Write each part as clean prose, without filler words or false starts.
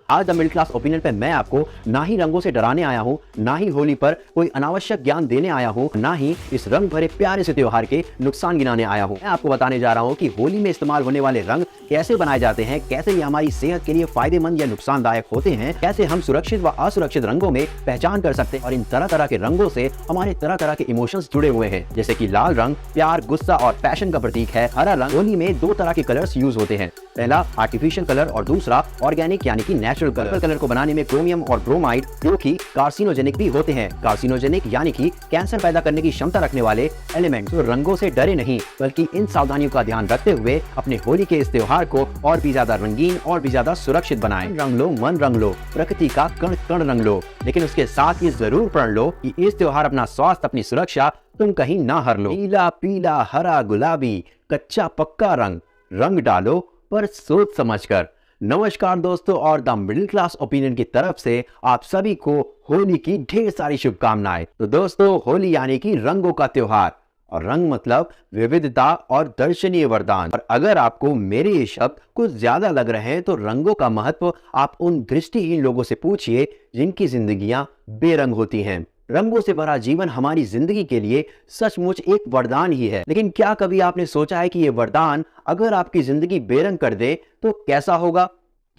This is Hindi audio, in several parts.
आज द मिडिल क्लास ओपिनियन पे मैं आपको ना ही रंगों से डराने आया हूँ, ना ही होली पर कोई अनावश्यक ज्ञान देने आया हूँ, ना ही इस रंग भरे प्यारे से त्योहार के नुकसान गिनाने आया हूँ। मैं आपको बताने जा रहा हूँ कि होली में इस्तेमाल होने वाले रंग कैसे बनाए जाते हैं, कैसे ये हमारी सेहत के लिए फायदेमंद या नुकसानदायक होते हैं, कैसे हम सुरक्षित व असुरक्षित रंगों में पहचान कर सकते हैं और इन तरह तरह के रंगों से हमारे तरह तरह के इमोशंस जुड़े हुए हैं। जैसे कि लाल रंग प्यार, गुस्सा और पैशन का प्रतीक है। हरा रंग, होली में दो तरह के कलर्स यूज होते हैं, पहला आर्टिफिशियल कलर और दूसरा ऑर्गेनिक यानी कि नेचुरल कलर। कलर को बनाने में क्रोमियम और ब्रोमाइड जो कि कार्सिनोजेनिक भी होते हैं। कार्सिनोजेनिक यानी कि कैंसर पैदा करने की क्षमता रखने वाले एलिमेंट। तो रंगों से डरे नहीं, बल्कि इन सावधानियों का ध्यान रखते हुए अपने होली के इस त्योहार को और भी ज्यादा रंगीन और भी ज्यादा सुरक्षित बनाएं। रंग लो, मन रंग लो, प्रकृति का कण कण रंग लो, लेकिन उसके साथ ये जरूर पढ़ लो कि इस त्योहार अपना स्वास्थ्य, अपनी सुरक्षा तुम कहीं ना हर लो। नीला, पीला, हरा, गुलाबी, कच्चा पक्का रंग, रंग डालो पर सोच समझकर। नमस्कार दोस्तों, और द मिडिल क्लास ओपिनियन की तरफ से आप सभी को होली की ढेर सारी शुभकामनाएं। तो दोस्तों, होली यानी कि रंगों का त्योहार, और रंग मतलब विविधता और दर्शनीय वरदान। और अगर आपको मेरे ये शब्द कुछ ज्यादा लग रहे हैं तो रंगों का महत्व आप उन दृष्टिहीन लोगों से पूछिए जिनकी जिंदगियां बेरंग होती हैं। रंगों से भरा जीवन हमारी जिंदगी के लिए सचमुच एक वरदान ही है, लेकिन क्या कभी आपने सोचा है कि ये वरदान अगर आपकी जिंदगी बेरंग कर दे तो कैसा होगा?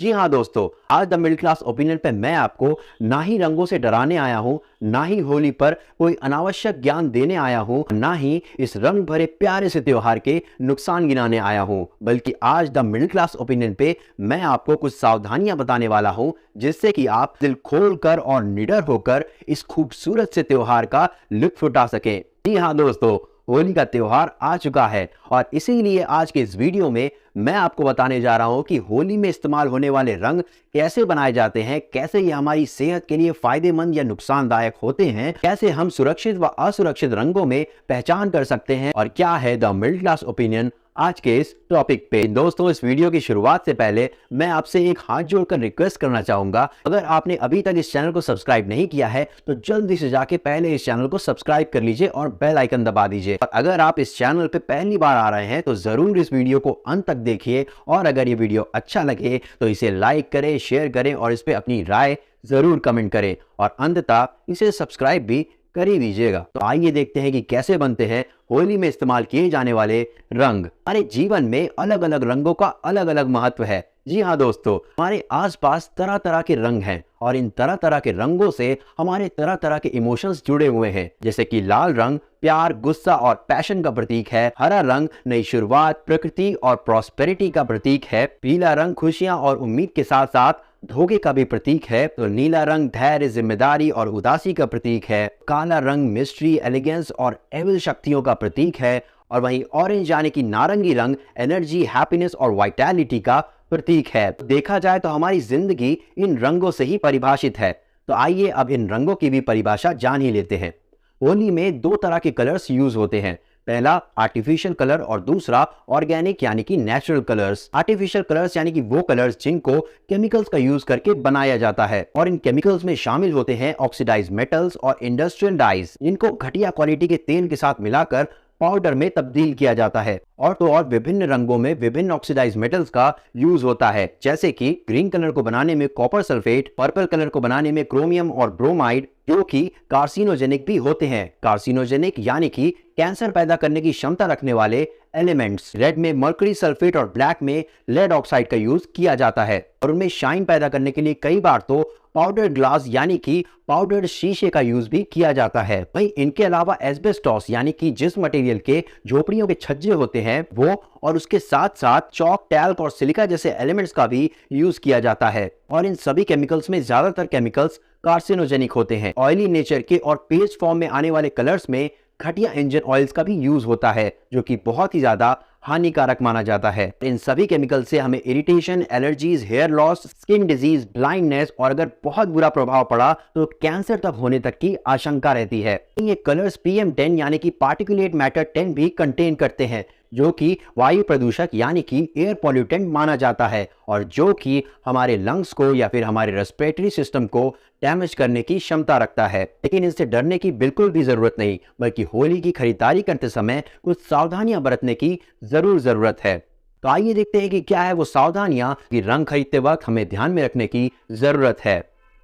जी हाँ दोस्तों, आज द मिडिल क्लास ओपिनियन पे मैं आपको ना ही रंगों से डराने आया हूँ, ना ही होली पर कोई अनावश्यक ज्ञान देने आया हूँ, ना ही इस रंग भरे प्यारे से त्योहार के नुकसान गिनाने आया हूँ, बल्कि आज द मिडिल क्लास ओपिनियन पे मैं आपको कुछ सावधानियां बताने वाला हूँ जिससे कि आप दिल खोलकर और निडर होकर इस खूबसूरत से त्योहार का लुत्फ उठा सकें। जी हाँ दोस्तों, होली का त्योहार आ चुका है और इसीलिए आज के इस वीडियो में मैं आपको बताने जा रहा हूं कि होली में इस्तेमाल होने वाले रंग कैसे बनाए जाते हैं, कैसे ये हमारी सेहत के लिए फायदेमंद या नुकसानदायक होते हैं, कैसे हम सुरक्षित व असुरक्षित रंगों में पहचान कर सकते हैं, और क्या है द मिडिल क्लास ओपिनियन आज के इस टॉपिक पे। दोस्तों, इस वीडियो की शुरुआत से पहले मैं आपसे एक हाथ जोड़कर रिक्वेस्ट करना चाहूंगा, अगर आपने अभी तक इस चैनल को सब्सक्राइब नहीं किया है तो जल्दी से जाके पहले इस चैनल को सब्सक्राइब कर लीजिए और बेल आइकन दबा दीजिए। और अगर आप इस चैनल पे पहली बार आ रहे हैं तो जरूर इस वीडियो को अंत तक देखिए, और अगर ये वीडियो अच्छा लगे तो इसे लाइक करें, शेयर करें और इस पे अपनी राय जरूर कमेंट करें, और अंततः इसे सब्सक्राइब भी कर ही दीजिएगा। तो आइए देखते हैं कि कैसे बनते हैं होली में इस्तेमाल किए जाने वाले रंग। हमारे जीवन में अलग अलग रंगों का अलग अलग महत्व है। जी हाँ दोस्तों, हमारे आसपास तरह तरह के रंग हैं और इन तरह तरह के रंगों से हमारे तरह तरह के इमोशंस जुड़े हुए हैं। जैसे कि लाल रंग प्यार, गुस्सा और पैशन का प्रतीक है। हरा रंग नई शुरुआत, प्रकृति और प्रॉस्पेरिटी का प्रतीक है। पीला रंग खुशियां और उम्मीद के साथ साथ धोखे का भी प्रतीक है। तो नीला रंग धैर्य, जिम्मेदारी और उदासी का प्रतीक है। काला रंग मिस्ट्री, एलिगेंस और एविल शक्तियों का प्रतीक है। और वहीं ऑरेंज यानी कि नारंगी रंग एनर्जी, हैप्पीनेस और वाइटैलिटी का प्रतीक है। देखा जाए तो हमारी जिंदगी इन रंगों से ही परिभाषित है। तो आइए अब इन रंगों की भी परिभाषा जान ही लेते हैं। होली में दो तरह के कलर्स यूज होते हैं, पहला आर्टिफिशियल कलर और दूसरा ऑर्गेनिक यानी कि नेचुरल कलर्स। आर्टिफिशियल कलर्स यानी कि वो कलर्स जिनको केमिकल्स का यूज करके बनाया जाता है, और इन केमिकल्स में शामिल होते हैं ऑक्सीडाइज्ड मेटल्स और इंडस्ट्रियल डाइज। इनको घटिया क्वालिटी के तेल के साथ मिलाकर पाउडर में तब्दील किया जाता है। और तो और विभिन्न रंगों में विभिन्न ऑक्सीडाइज्ड मेटल्स का यूज होता है, जैसे कि ग्रीन कलर को बनाने में कॉपर सल्फेट, पर्पल कलर को बनाने में क्रोमियम और ब्रोमाइड जो कि कार्सिनोजेनिक भी होते हैं। कार्सिनोजेनिक यानी कि कैंसर पैदा करने की क्षमता रखने वाले एलिमेंट्स। रेड में मर्करी सल्फेट और ब्लैक में लेड ऑक्साइड का यूज किया जाता है, और उनमें शाइन पैदा करने के लिए कई बार तो पाउडर ग्लास यानी कि पाउडर शीशे का यूज भी किया जाता है। वहीं इनके अलावा एस्बेस्टॉस यानी कि जिस मटेरियल के झोपड़ियों के छज्जे होते हैं वो, और उसके साथ साथ चॉक, टैल्क और सिलिका जैसे एलिमेंट्स का भी यूज किया जाता है। और इन सभी केमिकल्स में ज्यादातर केमिकल्स कार्सिनोजेनिक होते हैं। ऑयली नेचर के और पेस्ट फॉर्म में आने वाले कलर्स में घटिया इंजन ऑयल्स का भी यूज होता है, जो कि बहुत ही ज्यादा हानिकारक माना जाता है। इन सभी केमिकल से हमें irritation, allergies, hair loss, skin disease, blindness और अगर बहुत बुरा प्रभाव पड़ा तो कैंसर तक होने तक की आशंका रहती है। ये कलर्स PM10 यानी कि पार्टिकुलेट मैटर 10 भी कंटेन करते हैं, जो कि वायु प्रदूषक यानी कि एयर पॉल्यूटेंट माना जाता है, और जो कि हमारे लंग्स को या फिर हमारे रेस्पिरेटरी सिस्टम को डैमेज करने की क्षमता रखता है। लेकिन इनसे डरने की बिल्कुल भी जरूरत नहीं, बल्कि होली की खरीदारी करते समय कुछ सावधानियां बरतने की जरूरत है। तो आइए देखते हैं कि क्या है वो सावधानियां कि रंग खरीदते वक्त हमें ध्यान में रखने की जरूरत है।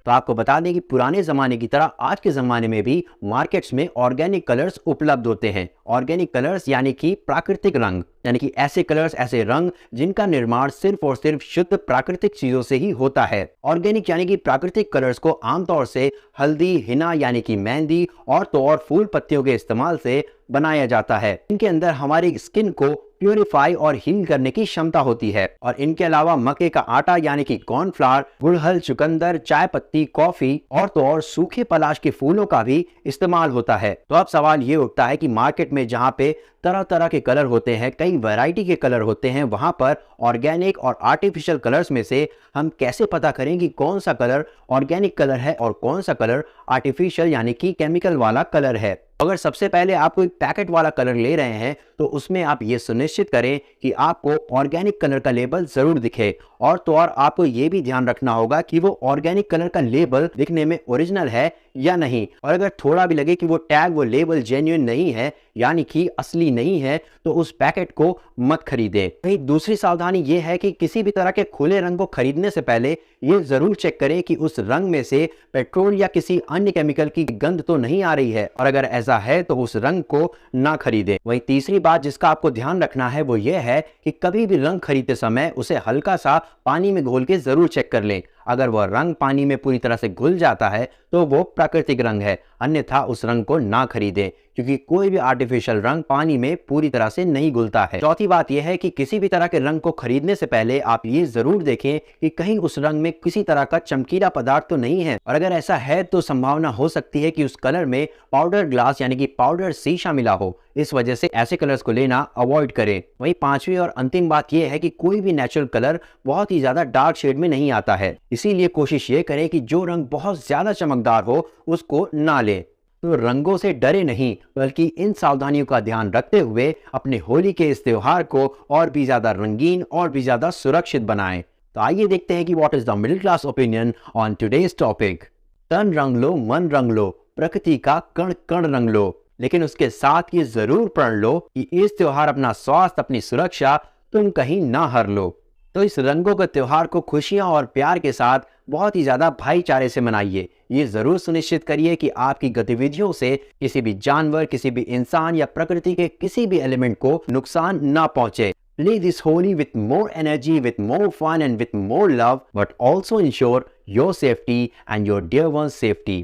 तो आपको बता दें कि पुराने ज़माने की तरह आज के ज़माने में भी मार्केट्स में ऑर्गेनिक कलर्स उपलब्ध होते हैं। ऑर्गेनिक कलर्स यानी कि प्राकृतिक रंग, यानी कि ऐसे कलर्स, ऐसे रंग जिनका निर्माण सिर्फ और सिर्फ शुद्ध प्राकृतिक चीज़ों से ही होता है। ऑर्गेनिक यानी कि प्राकृतिक कलर्स को आमतौर से हल्दी, हिना यानी कि मेहंदी और तो और फूल पत्तियों के इस्तेमाल से बनाया जाता है। इनके अंदर हमारी स्किन को प्यूरिफाई और हील करने की क्षमता होती है। और इनके अलावा मक्के का आटा यानी कि कॉर्नफ्लावर, गुड़हल, चुकंदर, चाय पत्ती, कॉफी और तो और सूखे पलाश के फूलों का भी इस्तेमाल होता है। तो अब सवाल ये उठता है कि मार्केट में जहाँ पे तरह तरह के कलर होते हैं, कई वैरायटी के कलर होते हैं, वहां पर ऑर्गेनिक और आर्टिफिशियल कलर्स में से हम कैसे पता करें कि कौन सा कलर ऑर्गेनिक कलर है और कौन सा कलर आर्टिफिशियल यानी कि केमिकल वाला कलर है। अगर सबसे पहले आप कोई पैकेट वाला कलर ले रहे हैं तो उसमें आप ये सुनिश्चित करें कि आपको ऑर्गेनिक कलर का लेबल जरूर दिखे। और तो और आपको ये भी ध्यान रखना होगा कि वो ऑर्गेनिक कलर का लेबल दिखने में ओरिजिनल है या नहीं। और अगर थोड़ा भी लगे कि वो टैग, वो लेबल जेन्युइन नहीं है यानी कि असली नहीं है, तो उस पैकेट को मत खरीदें। वही दूसरी सावधानी ये है कि किसी भी तरह के खुले रंग को खरीदने से पहले ये जरूर चेक करें कि उस रंग में से पेट्रोल या किसी अन्य केमिकल की गंध तो नहीं आ रही है, और अगर ऐसा है तो उस रंग को ना खरीदें। वही तीसरी बात जिसका आपको ध्यान रखना है वो ये है कि कभी भी रंग खरीदते समय उसे हल्का सा पानी में घोल के जरूर चेक कर लें। अगर वह रंग पानी में पूरी तरह से घुल जाता है तो वो प्राकृतिक रंग है, अन्यथा उस रंग को ना खरीदें, क्योंकि कोई भी आर्टिफिशियल रंग पानी में पूरी तरह से नहीं घुलता है। चौथी बात यह है कि किसी भी तरह के रंग को खरीदने से पहले आप ये जरूर देखें कि कहीं उस रंग में किसी तरह का चमकीला पदार्थ तो नहीं है, और अगर ऐसा है तो संभावना हो सकती है कि उस कलर में पाउडर ग्लास यानी कि पाउडर शीशा मिला हो। इस वजह से ऐसे कलर्स को लेना अवॉइड करें। वही पांचवी और अंतिम बात यह है कि कोई भी नेचुरल कलर बहुत ही ज्यादा डार्क शेड में नहीं आता है, इसीलिए कोशिश ये करें कि जो रंग बहुत ज्यादा चमकदार हो उसको ना लें। तो रंगों से डरे नहीं, बल्कि इन सावधानियों का ध्यान रखते हुए अपने होली के इस त्योहार को और भी ज्यादा रंगीन और भी ज्यादा सुरक्षित बनाएं। तो आइए देखते हैं कि what is the middle class opinion on today's topic. तन रंग लो, मन रंग लो, प्रकृति का कण कण रंग लो, लेकिन उसके साथ ये जरूर पढ़ लो कि इस त्योहार अपना स्वास्थ्य, अपनी सुरक्षा तुम कहीं ना हर लो। तो इस रंगों के त्योहार को खुशियां और प्यार के साथ बहुत ही ज्यादा भाईचारे से मनाइए। ये जरूर सुनिश्चित करिए कि आपकी गतिविधियों से किसी भी जानवर, किसी भी इंसान या प्रकृति के किसी भी एलिमेंट को नुकसान ना पहुंचे। Play this Holi with more energy, with more fun and with more love, but also ensure your safety and your dear ones' safety.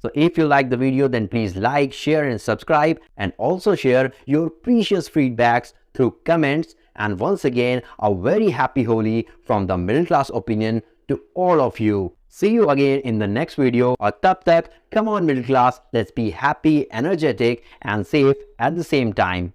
So if you like the video, then please like, share and subscribe, and also share your precious feedbacks through comments. And once again, a very happy Holi from the Middle Class Opinion to all of you. See you again in the next video. Or tab tak, come on middle class, let's be happy, energetic and safe at the same time.